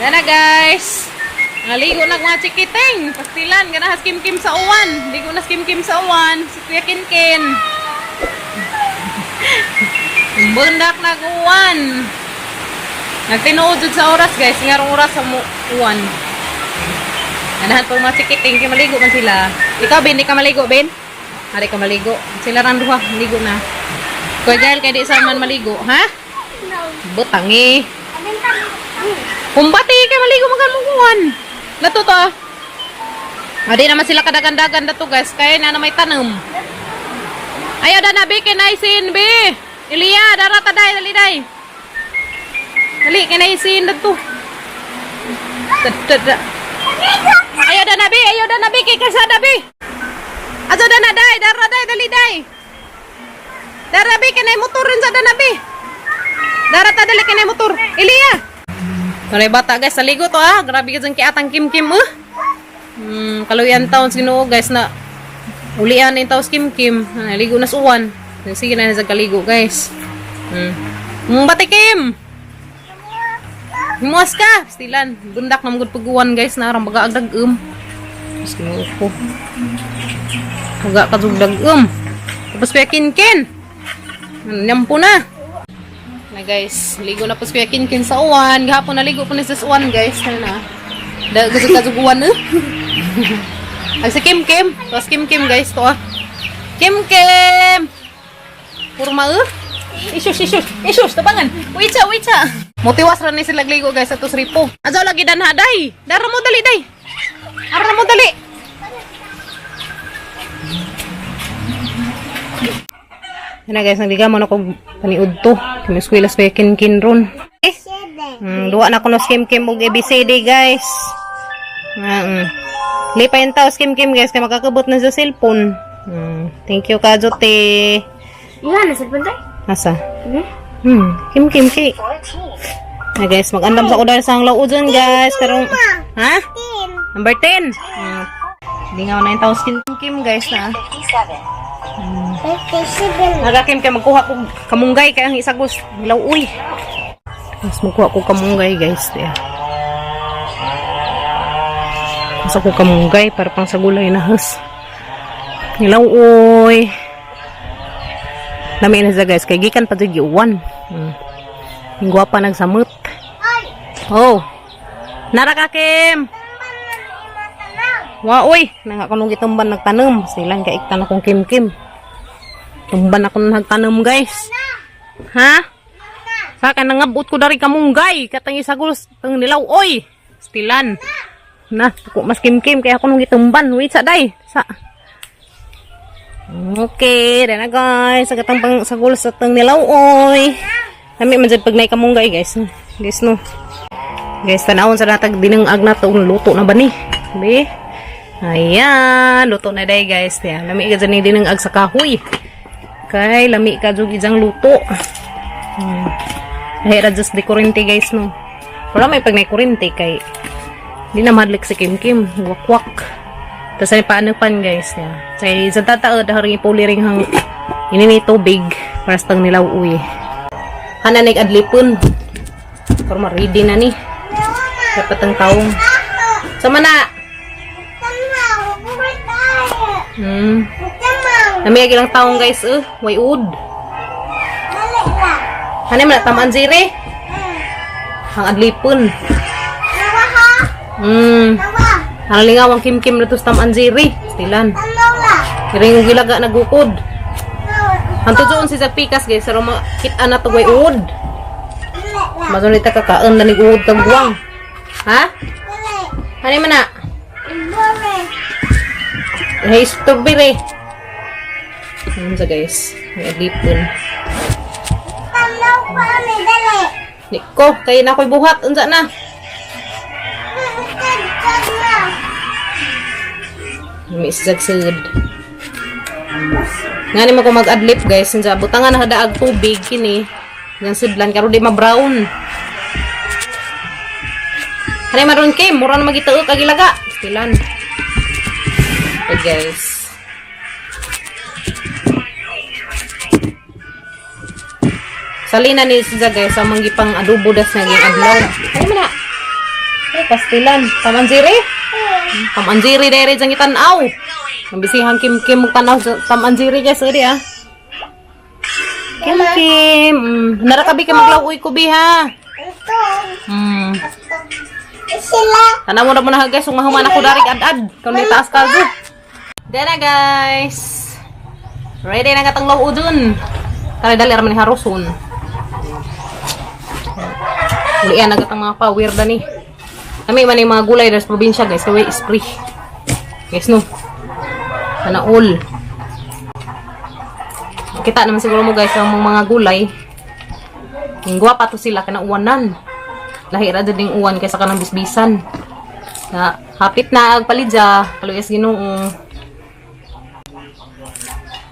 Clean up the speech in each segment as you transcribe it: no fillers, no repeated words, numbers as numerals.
Yan na guys. Naligo na mga chikiting. Pastilan, ganahas kim-kim sa uwan. Ligo na kim-kim sa uwan. Si Kuya Kinkin. Bundak na uwan. Nagtinuod sa oras guys. Ngarong oras sa uwan. Ganahan po mga chikiting. Kaya maligo man sila. Ikaw, Ben, di ka maligo, Ben? Hari ka maligo. Sila ran duha. Maligo na. Kuya Gael, kaya di sa man maligo. Ha? Butangi. Kumbati kay maligo magalunguan. Nato to. Adi naman sila kadagan-dagan na to guys. Kaya na may tanam. Ayaw da na be kinaisin be. Ilia dara taday dali day. Dali kinaisin na to. Ayaw da na be kay kasada be. Ato da na day dara day dali day. Dara be kinay motor rin sa danabi. Dara ta dali kinay motor. Ilia. Kanay bata guys, sa ligo to grabe ka dyan kay atang kim-kim kaluyan taon sinuo guys na ulian na yung taos kim-kim. Ligo na suwan. Sige na sa kaligo guys. Bati Kim! Himuas ka! Stilan. Bundak na magod paguwan guys na arang baga agdag Mas kinuo ko. Baga kazugdag Tapos kaya Kinkin. Nyampo na. Na guys, ligo na po si Kuya Kinkin sa uwan. Gahapon naligo po ni sa uwan guys. Ano na? Gusto ka uwan Ay si Kim-Kim. Tapos Kim-Kim guys to Kim-Kim! Purma Isus, tabangan. Witsa. Motiwas rin ni sila ligo guys. Atos ripo. Azaw lagi danhaday. Dara mo dali day. Ara mo dali. Yan na guys, nagliga mo na kong paniud to. Kimiskwila sa Kinkin ron. Duwa na ko no Kim-Kim og ABCD guys. Lipa yung tao Kim-Kim guys, kaya makakabot na sa cellphone. Thank you ka, Jote. Ilan na cellphone tayo? Asa? Kim-Kim kay. Na guys, mag-andam sa udar sa ang lao dyan guys. Karong, ha? Number 10. Hindi nga na yung tao Kim-Kim guys na. 57. Nagakim kay magkuha ko kamunggay kay ang isagos nilaw uy. Mas magkuha ko kamunggay guys. Mas ako kamunggay para pang sa gulay na hus. Nilaw uy. Lami na siya guys kay gikan pa jud uwan. Ang gwapa nagsamot. Oh. Nara ka Kim. Wa uy, nangakakunong gitumban nagtanom. Silang kay iktan akong Kim-Kim. Tumban ako nagtanom guys. Ha? Saka nangabot ko dari kamunggay. Katang isagos tang nilaw. Oy! Stilan. Na, ako mas Kim-Kim kaya ako nung itumban. Wait sa day. Sa. Okay, dahil na guys. Katang pang sagos sa tang nilaw. Oy! Kami manjad pag naik kamunggay guys. Guys no. Guys, tanawon sa natag dinangag na to. Luto na ba ni? Be? Ayan. Luto na day guys. Lami ka dyan dinangag sa kahoy. Kay lami ka jud ijang luto. Ahira just di kurente guys no. Wala may pag nay kurente kay di na madlik si Kim-Kim, wakwak. Tas ay paanapan guys ya. Say sa tataod hari puli ring hang ini tubig para sa tang nilaw uy. Hananig adlipon. Para ma-ready na ni. Dapat ang taong. Sama na. Namiyag ilang taong guys, way ud. Hani man tamaan zire? Ang adlipon. Ang lingawang Kim-Kim na tos tamaan zire. Stilan. Kiring gilaga nagukod. Ang tujuon si Pikas guys, pero makita na to way ud. Masunita kakaan na niguud kang buwang. Ha? Hani man na? Hey, strawberry. Ano sa guys? May adlipon. Niko, kaya na ako'y buhat. Unsa na? May isagsagod. Nga ni mo ko mag-adlip guys. Unsa, butangan na hadaag tubig. Kini. Yan sudlan. Karo di ma-brown. Hani maroon Kim. Mura na magitaok agilaga. Stilan. Okay guys. Salina ni siya guys sa manggipang adobo das naging adlaw. Ay man na. Pastilan. Tamanjiri? Tamanjiri dere jang itanaw. Nambisihang Kim mo tanaw sa tamanjiri guys. Adi ah. Kim. Narakabi ka maglawuy ko bi ha. Sila. Tanaw mo na guys. Umahuman ako darig ad-ad. Kung di taas ka do. Dere guys. Ready na katang lawu dun. Tara dali raman ni haruson. Ulian na katang mga power da ni. Kami man yung mga gulay dari probinsya guys. Kaway spray. Guys no. Sana all. Kita naman siguro mo guys yung mga gulay. Yung guwapa to sila kana uwanan. Lahira din yung uwan kaysa kanang bisbisan. Na hapit na agpalidya. Kaluyas Ginoo.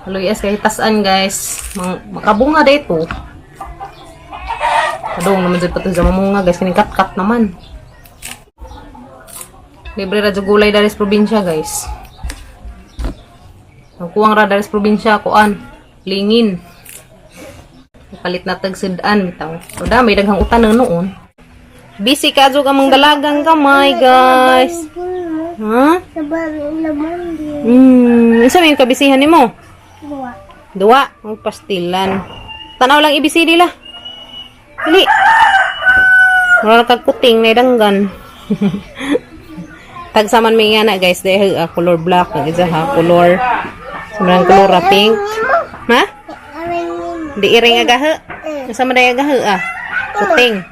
Kaluyas kay tasan guys. Makabunga dito. Kadong naman dyan pa ito sa mamunga guys. Kaning kat-kat naman. Libre radyo gulay dari sa probinsya guys. Nagkuwang ra dari sa probinsya kuan. Lingin. Palit na tagsidaan bitaw. So may daghang utan na noon. Busy ka jud among dalagang kamay guys. Ha? Isa may kabisihan nimo? Dua. Ang pastilan. Tanaw lang ABCD la. Dili. Mura kag kuting na danggan. Tagsaman mi nga na guys dahil color black ang isa ha color. Sumrang color pink. Ha? Di iring agahe. Sama day agahe ah. Kuting.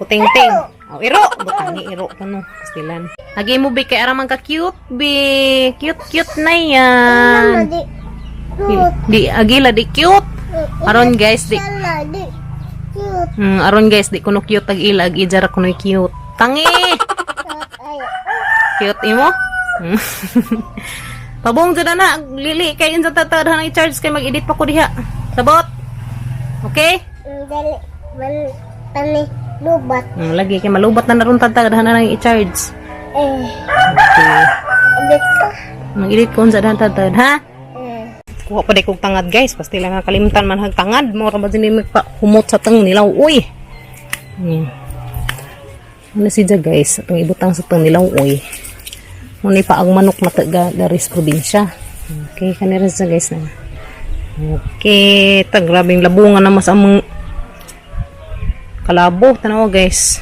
Kuting-ting. Oh, iro. Butangi iro kano. Pastilan. Lagi mo bi kay aramang ka cute bi. Cute na yan. Di agila di cute. Aron guys di. Aron guys di kuno cute tag ilag ijara kuno cute. Tangi. Cute imo? Pabong jud na lili kay unsa tatadhan i-charge kay mag-edit pa ko diha. Sabot. Okay? Tani lubat. Lagi kay malubat na naron tatadhan na i-charge. Okay. Edit ka. Mag-edit ko unsa dahan tatad ha? Kuha pa day kog tangad guys, pasti lang nakalimutan man hag tangad, mo ra ba dinhi humot sa tang nilaw uy. Ano siya guys, atong ibutang sa tang nilaw uy. Muni pa ang manok na taga dari sa probinsya. Okay, kanira sa guys na. Okay, ta grabing labungan na mas among kalabo tanaw guys.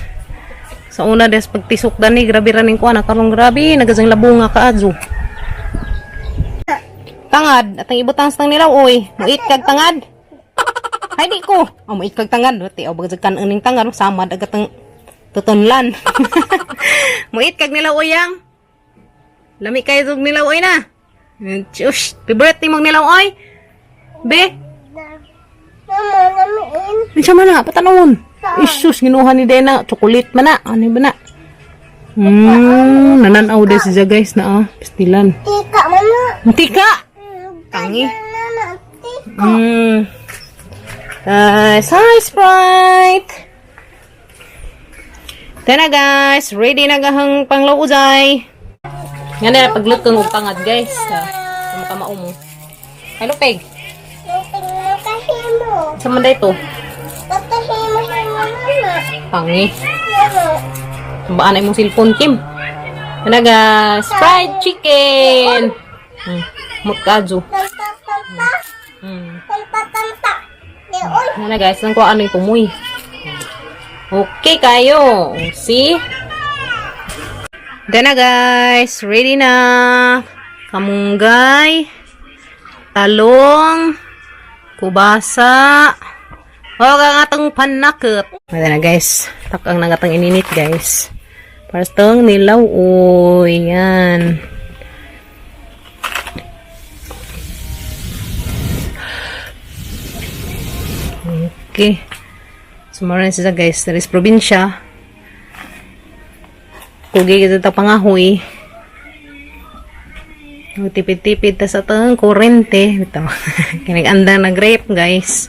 Sa una des pagtisok dani grabe ra ning kuan karong grabe nagazang labunga kaadyo. Tangad, atang ibutang sa tang nilaw oy. Muit kag tangad. Hay di ko. Muit kag tangad, wati bagad kan uning tangad sama dagatang tutunlan. Muit kag nilaw oyang. Lami kayo zug nilaw oy na. Shush, favorite mong nilaw oy. Be. Mama, lamiin. Unsa man na patanawon? Isus ginuha ni Dena, chocolate man na. Ano ba na? Nananaw des siya guys na pastilan. Tika, mama. Tika. Tangi. Guys, hi Sprite. Tena guys, ready na gahang panglawuzay. Nga na paglut kang tangad guys. Kamao mo. Hello Peg. Sa man ito? Tangi. Tumbaan na mong cellphone Kim. Tena guys, fried chicken. Mutkajo. Yan na guys, nang ko ano yung kumoy. Okay kayo. See? Then na guys, ready na. Kamunggay. Talong. Kubasa. O kangatang panakot. Yan na guys. Takang nangatang ininit guys. Pastong nilaw. O yan. Okay. Sumaran sila guys. Dari sa probinsya. Kugi kita ta pangahoy. Tipid-tipid ta sa tang kurente. Bitaw. Kinag-anda nag-rape guys.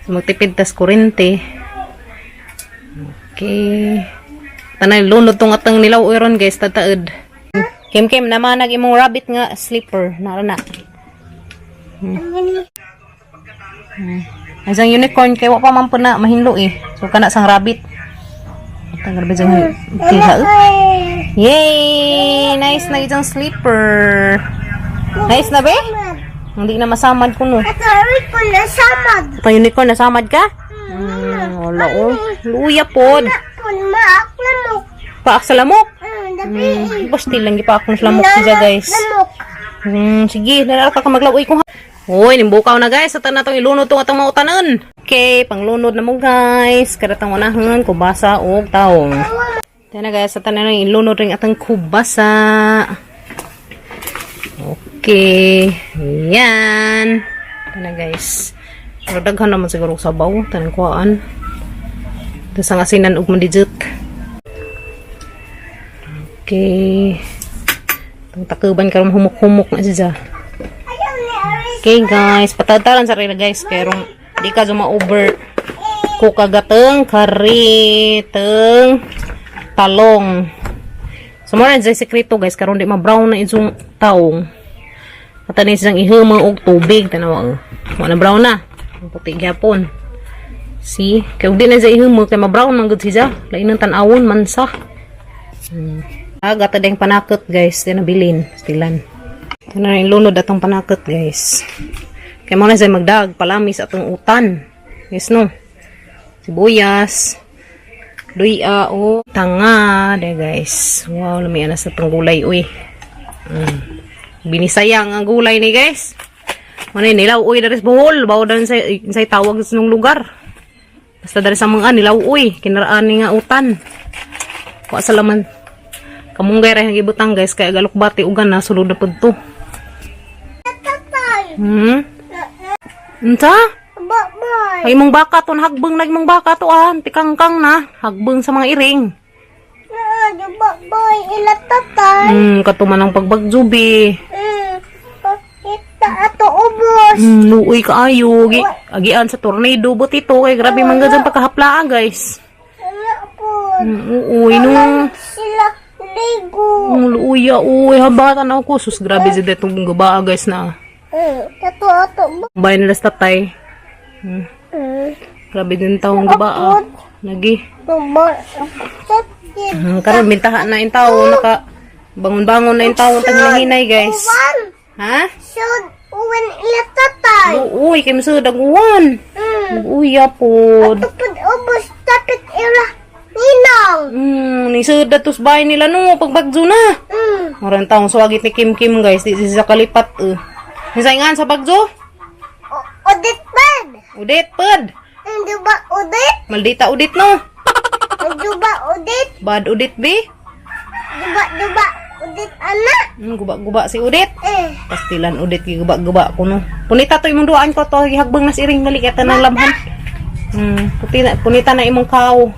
So, magtipid ta sa kurente. Okay. Tanay lunod tong atang nilaw iron guys. Tataad. Kim-kim naman nag-imong rabbit nga slipper. Nara na. Asang unicorn kay wa pa man po na mahinlo eh. So kana sang rabbit. Tagal ba dyan? Tihal? Yay! Nice na itong slipper. Nice na ba? Hindi na masamad ko no. Sorry ko na samad. Pa-unicorn, nasamad ka? Wala oh. Luya pod. Kung maak lamok. Paak sa lamok. Dabi. Basta lang gipaak ng lamok siya guys. Lamok. Sige, naraka ka maglawoy ko ha. Uy, nimbukaw na guys. Ito na itong ilunod itong atong mautanan. Okay, panglunod na mo guys. Karatang unahan, kubasa o taong. Ito na guys, ito na yung ilunod rin atong kubasa. Okay. Ayan. Ito na guys. Pero daghan naman siguro sa baw. Ito na kuhaan. Ito sa asinan ug mandijut. Okay. Itong takuban karon humuk-humuk na siya. Okay guys, patataran sa rin guys, pero di ka zuma-over ko kagateng kariteng talong. So mara dyan sekreto guys, karon di ma-brown na isang taong. Patanin siyang ihuma og tubig, tanawa. Wala brown na. Puti gyapon. See, kay di na siya ihuma kay ma-brown man gud siya. Lain ng tan-awon mansa. Gata ding panakot guys, di nabilin, stilan. Ito na rin lunod atong panakot guys. Kaya mo na siya magdag palamis atong utan. Yes no. Sibuyas. Luya o tanga. De guys. Wow, lamian na sa itong gulay. Uy. Binisayang ang gulay ni guys. Ano yun, nilaw uy daris buhol. Bawa darin sa tawag sa nung lugar. Basta daris sa mga nilaw uy. Kinaraan ni nga utan. Kuha sa laman. Kamunggay rin ang ibutang guys. Kaya galukbati ugan na sulod na po ito. Unsa? Bye-bye. Ay mong baka to, hagbeng na mong baka to tikangkang na, hagbeng sa mga iring. Bye-bye. Ilatatay. Katuman ang pagbagjubi. Kita ato ubos. Luoy kaayo, agian sa tornado bot ito, kay grabe man gadyan pagkahaplaan guys. Wala po. Uy no. Sila ligo. Luoy uy, habatan ako, sus grabe sa detong gabaa guys na. Tato ato. Bayan nila sa tatay. Grabe din taong gabaa. Lagi. Karon bintahan na yung tao, naka bangon-bangon na yung tao taghinay guys. Ha? Sud uwan ilatatay. Uy, kay masudag uwan. Uy, apod. Tupad ubos tapit ila ninang. Nisuda tos bahay nila no, pagbagzo na. Marang taong swagit ni Kim Kim guys, di sa kalipat. Nisaingan sa bagzo? Udit pad. Udit, pad. Duba udit. Maldita udit no. Duba udit. Bad udit, be. Duba udit anak. Guba-guba si udit. Pastilan udit, guba-guba ko no. Punita to imong duaan ko to, hagbang nas iring naliketa ng lamhan. Punita na imong kao.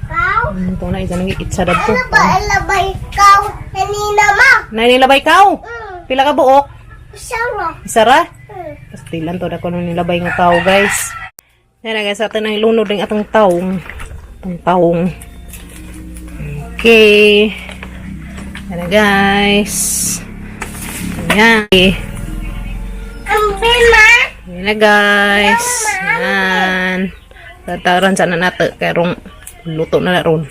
Kau? Ito na, isa nang itsadad ko. Ano ba ilabay kau? Kanina ma. Nainilabay kao. Pila ka buok? Sarah. Isara? Pastilan to, dako nung nilabay ng tao guys. Yan na guys, atin ang ilunod ng atong taong. Atong taong. Okay. Yan na guys. Yan. Ambina. Yan na guys. Yan. Tataran sana nato. Karong luto na ron.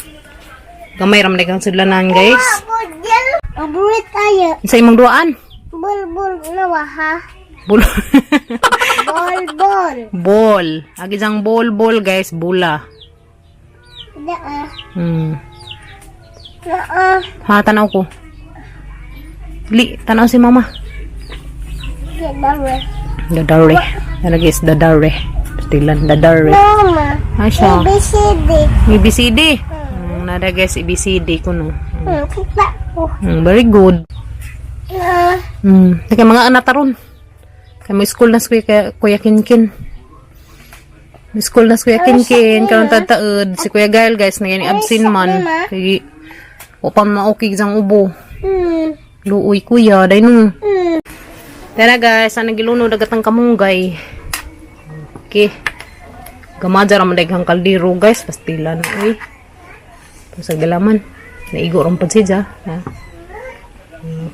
Gamay ram na kang sudlanan guys. Abudil. Abuit tayo. Sa imong duaan? Bulbul na waha. Bul. Bol. Bol. Agi jang bol guys, bula. Daa. Ha, tanaw ko. Tanaw si mama. Dadare. Dadare. Ano guys, dadare. Pastilan, dadare. Mama. Asya. ABCD. ABCD. Nada guys, ABCD ko no. Kita ko. Very good. Kaya mga anak taron. Kaya may school na Kuya Kinkin. May school na Kuya Kinkin. Karon tataod. Si Kuya Gael guys, na yan absent man. Kaya upang maukig sang ubo. Luoy kuya, day no. Tara guys, ang nagilunod agatang kamunggay. Okay. Gamadja raman daghang kaldero guys, pastila na uy. Sa galaman. Naigo ron pad siya. Ha?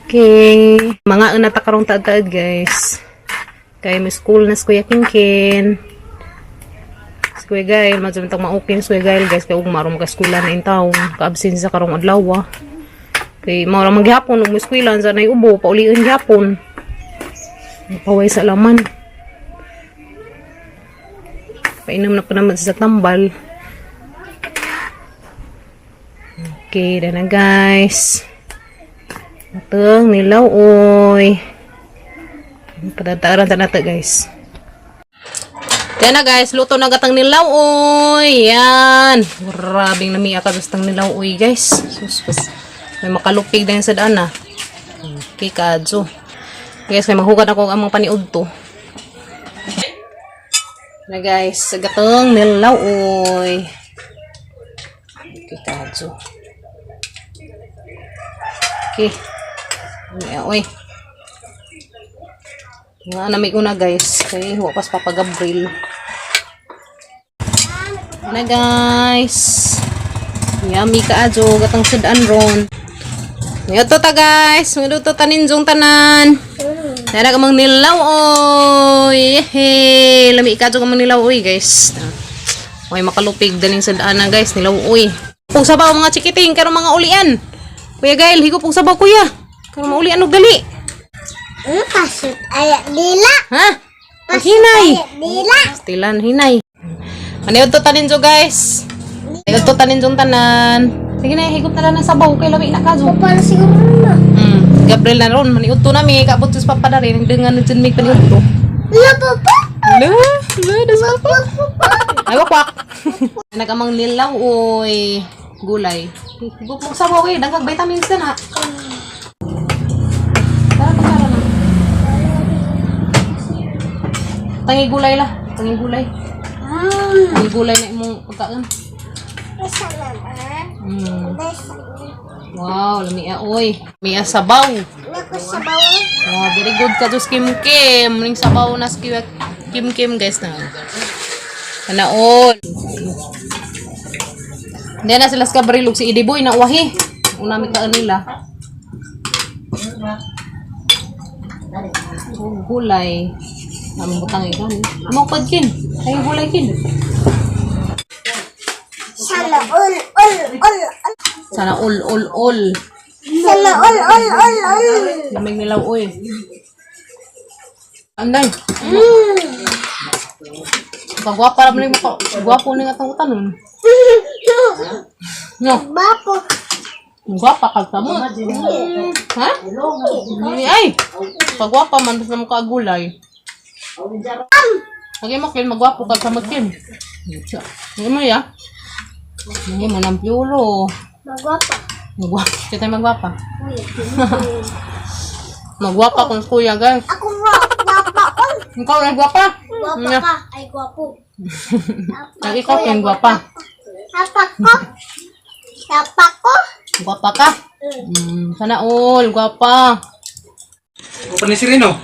Okay. Mga unata karong taad guys. Kaya may school na si Kuya Kinkin. Si Kuya Gail, madamtang ma-open si Kuya Gail guys, kaya ug marong mag-eskwela na in taon, ka-absent sa karong adlaw. Kay mao ra maghapon ug eskwela sa nay ubo, pauliin gyapon. Paway sa laman. Painom na pa naman sa tambal. Okay, na guys. Mateng nilaw oy. Padataran ta nato guys. Kaya na guys, luto na gatang nilaw oy. Yan. Grabing namiya ka gustang nilaw oy guys. Sus. May makalupig din sa daan ah. Okay, kadso. Guys, may mahugad ako ang mga paniudto. Na guys, gatang nilaw oy. Okay, kadso. Okay. Oy. Nga namig una guys. Kaya huwapas papagabril. Na guys. Yummy ka adyo. Gatang sudan ron. Ito ta guys. Ito ta ninjong tanan. Nara ka mang nilaw oy. Yehey. Lami ka adyo ka mang nilaw oy guys. Oy makalupig daling sudan na guys. Nilaw oy. Kung sabaw mga chikiting. Karong mga ulian. Kuya Gail, higop og sabaw kuya. Karong maulian og dali. Pasut ayak dila. Ha? Hinay. Dila. Stilan hinay. Ano to tanin jo guys? Ayo to tanin jong tanan. Sige na higop na lang ng sabaw kay lami na kaso. Para siguro na. Gabriel na ron maniud to nami kabot sus papadari dengan jud mig paniud to. La papa. La da sapa. Ay wakwak. Nagamang nilaw oy gulay. Higop mo sabaw eh dagag vitamins na. Tangi gulay lah, tangi gulay. Tangi gulay na imong pagkaan. Basta naman. Wow, lamia oy. Lamia sabaw. Naku sabaw. Wow, very good ka to Kim Kim. Ning sabaw na Kim Kim guys na. Kana all. Hindi na sila sa barilog si Idiboy na wahi. Una mi kaan nila. Gulay. Namin butang ikan. Among padkin. Ay gulay kin. Sana ul. Sana ul. Sana ul. Lamig nilaw oy. Anday. Kagwapa ra man mo. Gwapo ni atong utanon. No. Bapo. Gwapa ka tamo. Ha? Ay. Kagwapa man sa mo kagulay. Lagi mo kin magwapo ka sa magkin. Hindi mo ya? Hindi mo ng piulo. Magwapa. Magwapa. Kita magwapa. Magwapa kung kuya guys. Ako gwapa ko. Ikaw ay gwapa? Gwapa ka. Ay gwapo. Lagi ikaw kin gwapa. Apa ko? Apa ko? Gwapa ka? Sana all gwapa. Open ni Sirino.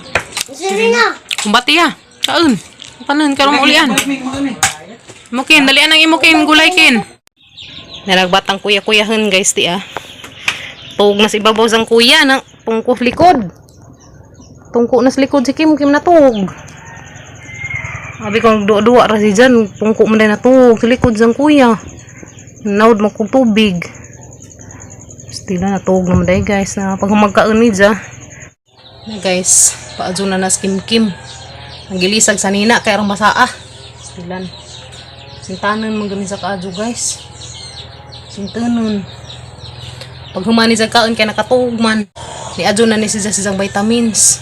Sirina. Kumbati ya. Kaun. Kanan karong ulian. Mukin dalian ang imukin gulay kin. Naragbatang kuya-kuyahan guys ti ah. Tug na si ibabaw sang kuya nang tungko likod. Tungko na sa likod si Kim na tug. Abi kong duwa ra si Jan, tungko man na tug sa likod sang kuya. Naud mo kog tubig. Stila na tug naman day guys na pag humagkaon ni Ja. Guys, paadyo na nas Kim. Ang gilisag sa nina kay arang masaa. Stilan. Sintanan man gani sa kaadyo guys. Sintanan. Pag humani sa kaon kay nakatug man. Ni adyo na ni siya siyang vitamins.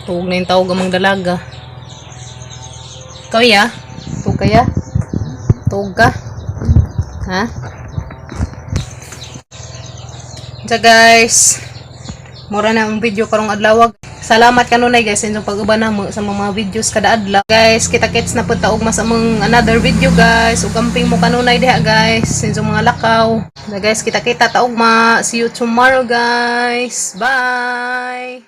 Tug na yung tawag amang dalaga. Ikaw ya? Tug kaya? Tug ka? Ha? So guys, mura na ang video karong adlaw. Salamat kanunay guys sa inyong pag-uban namo sa mga videos kada adlaw. Guys, kita-kits na pud ta og mas among another video guys. Ug amping mo kanunay diha guys sa inyong mga lakaw. Na guys, kita-kita ta og ma. See you tomorrow guys. Bye.